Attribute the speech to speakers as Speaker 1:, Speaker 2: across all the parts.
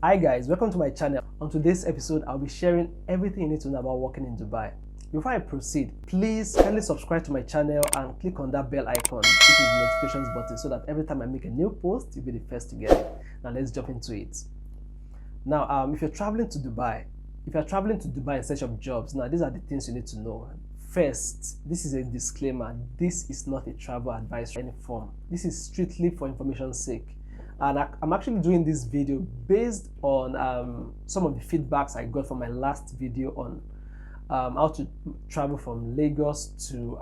Speaker 1: Hi guys, welcome to my channel. On today's episode, I'll be sharing everything you need to know about working in Dubai. Before I proceed, please kindly subscribe to my channel and click on that bell icon, which is the notifications button, so that every time I make a new post, you'll be the first to get it. Now let's jump into it. Now, if you're traveling to Dubai in search of jobs, now these are the things you need to know. First, this is a disclaimer. This is not a travel advice in any form. This is strictly for information's sake. And I'm actually doing this video based on some of the feedbacks I got from my last video on how to travel from Lagos to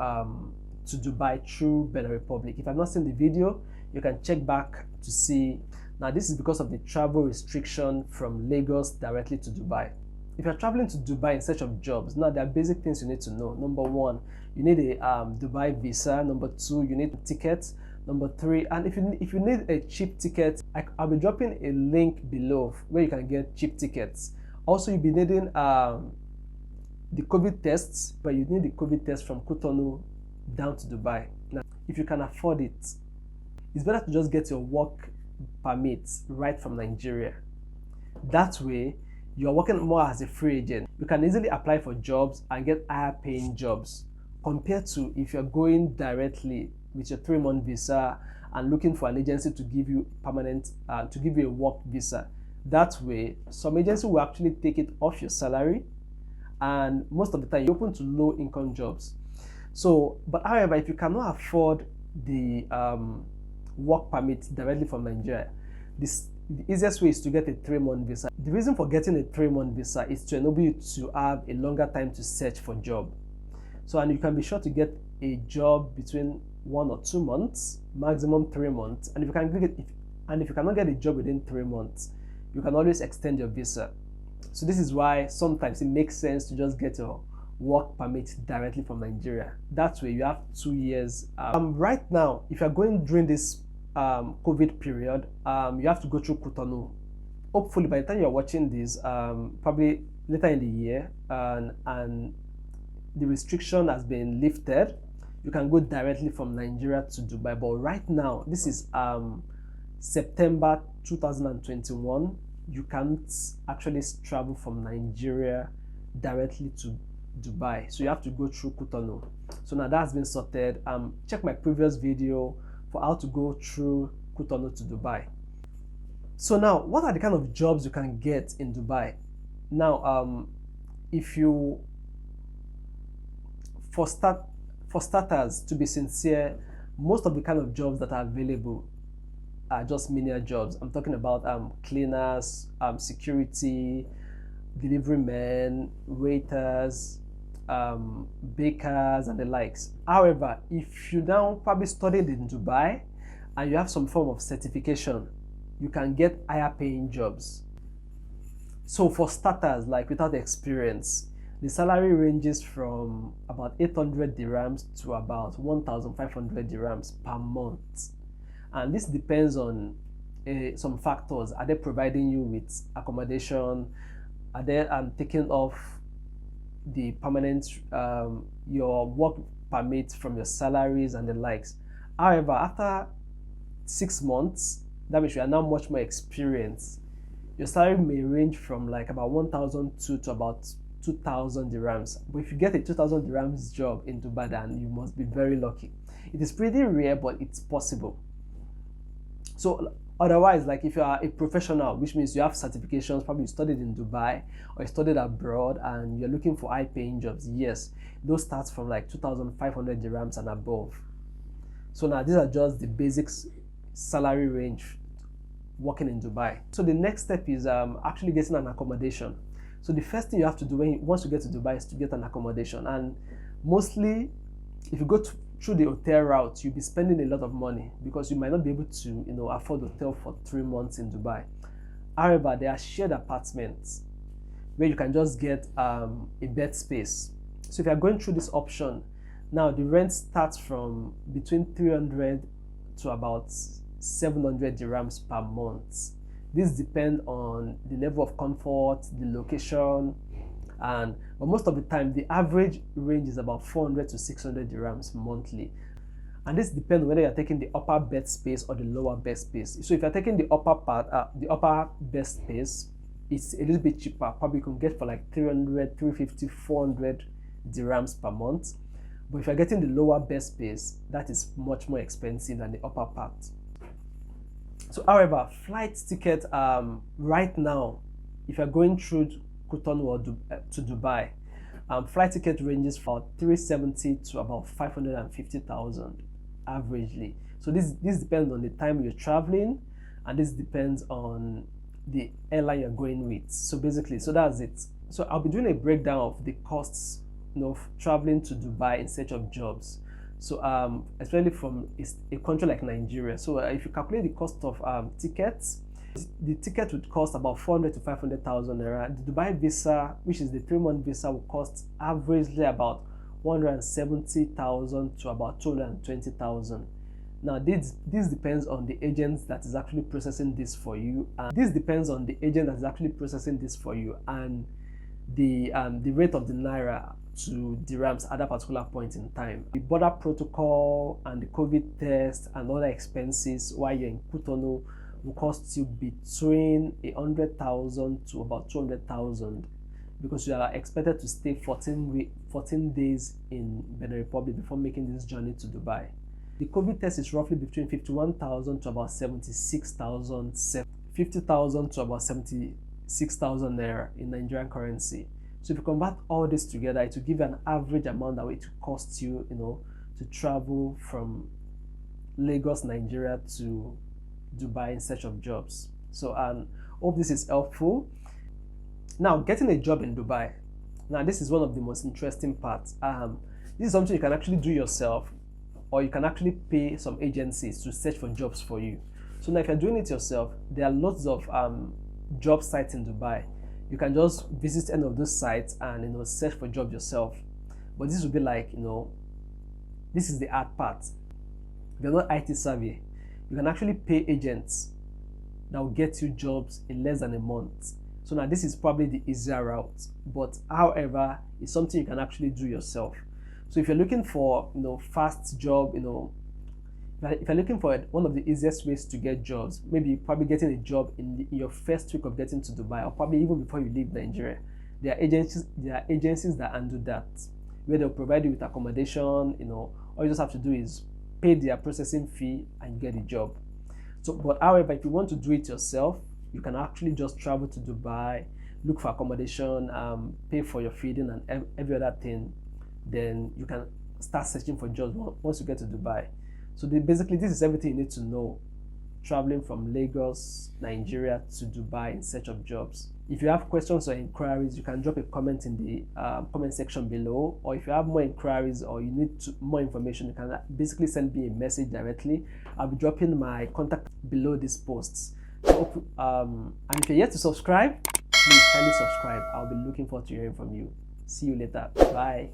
Speaker 1: Dubai through Benin Republic. If I've not seen the video, you can check back to see. Now, this is because of the travel restriction from Lagos directly to Dubai. If you're traveling to Dubai in search of jobs, now there are basic things you need to know. Number one, you need a Dubai visa. Number two, you need a ticket. Number three, and if you need a cheap ticket, I'll be dropping a link below where you can get cheap tickets. Also, you'll be needing the COVID tests, but you need the COVID test from Cotonou down to Dubai. Now, if you can afford it, it's better to just get your work permit right from Nigeria. That way, you're working more as a free agent. You can easily apply for jobs and get higher paying jobs compared to if you're going directly with your 3-month visa and looking for an agency to give you permanent, to give you a work visa. That way, some agency will actually take it off your salary, and most of the time you're open to low income jobs. So, but however, if you cannot afford the work permit directly from Nigeria, the easiest way is to get a 3-month visa. The reason for getting a 3-month visa is to enable you to have a longer time to search for a job. So, and you can be sure to get a job between 1 or 2 months, maximum 3 months. And if you cannot get a job within 3 months, you can always extend your visa. So this is why sometimes it makes sense to just get your work permit directly from Nigeria. That way you have 2 years. Right now, if you're going during this COVID period, you have to go through Cotonou. Hopefully by the time you're watching this, probably later in the year, and the restriction has been lifted, you can go directly from Nigeria to Dubai. But right now, this is September 2021, you can't actually travel from Nigeria directly to Dubai. So you have to go through Cotonou. So now that's been sorted. Check my previous video for how to go through Cotonou to Dubai. So now, what are the kind of jobs you can get in Dubai? Now, for starters, to be sincere, most of the kind of jobs that are available are just menial jobs. I'm talking about cleaners, security, delivery men, waiters, bakers, and the likes. However, if you now probably studied in Dubai and you have some form of certification, you can get higher paying jobs. So for starters, like without experience, the salary ranges from about 800 dirhams to about 1,500 dirhams per month. And this depends on some factors. Are they providing you with accommodation? Are they taking off the permanent, your work permit from your salaries and the likes? However, after 6 months, that means you are now much more experienced. Your salary may range from like about 1,002 to about 2,000 dirhams. But if you get a 2,000 dirhams job in Dubai, then you must be very lucky. It is pretty rare, but it's possible. So otherwise, like if you are a professional, which means you have certifications, probably you studied in Dubai or you studied abroad and you're looking for high paying jobs, yes, those start from like 2,500 dirhams and above. So now these are just the basics salary range working in Dubai. So the next step is actually getting an accommodation. So the first thing you have to do once you get to Dubai is to get an accommodation. And mostly, if you go through the hotel route, you'll be spending a lot of money because you might not be able to, afford hotel for 3 months in Dubai. However, there are shared apartments where you can just get a bed space. So if you're going through this option, now the rent starts from between 300 to about 700 dirhams per month. This depends on the level of comfort, the location, but most of the time, the average range is about 400 to 600 dirhams monthly. And this depends whether you're taking the upper bed space or the lower bed space. So if you're taking the upper part, the upper bed space, it's a little bit cheaper. Probably you can get for like 300, 350, 400 dirhams per month. But if you're getting the lower bed space, that is much more expensive than the upper part. So however, flight ticket right now, if you're going through Cotonou or to Dubai, flight ticket ranges from 370 to about 550,000 averagely. So this depends on the time you're traveling, and this depends on the airline you're going with. So basically, so that's it. So I'll be doing a breakdown of the costs, of traveling to Dubai in search of jobs. So especially from a country like Nigeria. So if you calculate the cost of tickets, the ticket would cost about 400 to 500,000 naira. The Dubai visa, which is the 3-month visa, will cost averagely about 170,000 to about 220,000. Now this depends on the agent that is actually processing this for you, and the rate of the naira to dirhams at that particular point in time. The border protocol and the COVID test and other expenses while you're in Cotonou will cost you between 100,000 to about 200,000, because you are expected to stay 14 days in Benin Republic before making this journey to Dubai. The COVID test is roughly between 51,000 to about 76,000, 50,000 to about 76,000 naira in Nigerian currency. So if you convert all this together, it will give you an average amount that it will cost you, to travel from Lagos, Nigeria to Dubai in search of jobs. So hope this is helpful. Now, getting a job in Dubai. Now, this is one of the most interesting parts. This is something you can actually do yourself, or you can actually pay some agencies to search for jobs for you. So now if you're doing it yourself, there are lots of job sites in Dubai. You can just visit any of those sites and search for jobs yourself. But this will be like, this is the hard part. If you're not IT savvy, you can actually pay agents that will get you jobs in less than a month. So now this is probably the easier route, but however, it's something you can actually do yourself. So if you're looking for fast job, if you're looking for one of the easiest ways to get jobs, maybe probably getting a job in your first week of getting to Dubai, or probably even before you leave Nigeria, there are agencies that handle that, where they'll provide you with accommodation. All you just have to do is pay their processing fee and get a job. So, but however, if you want to do it yourself, you can actually just travel to Dubai, look for accommodation, pay for your feeding and every other thing. Then you can start searching for jobs once you get to Dubai. So basically, this is everything you need to know traveling from Lagos, Nigeria to Dubai in search of jobs. If you have questions or inquiries, you can drop a comment in the comment section below, or if you have more inquiries or you need more information, you can basically send me a message directly. I'll be dropping my contact below these posts. So, and if you're yet to subscribe, please kindly subscribe. I'll be looking forward to hearing from you. See you later. Bye.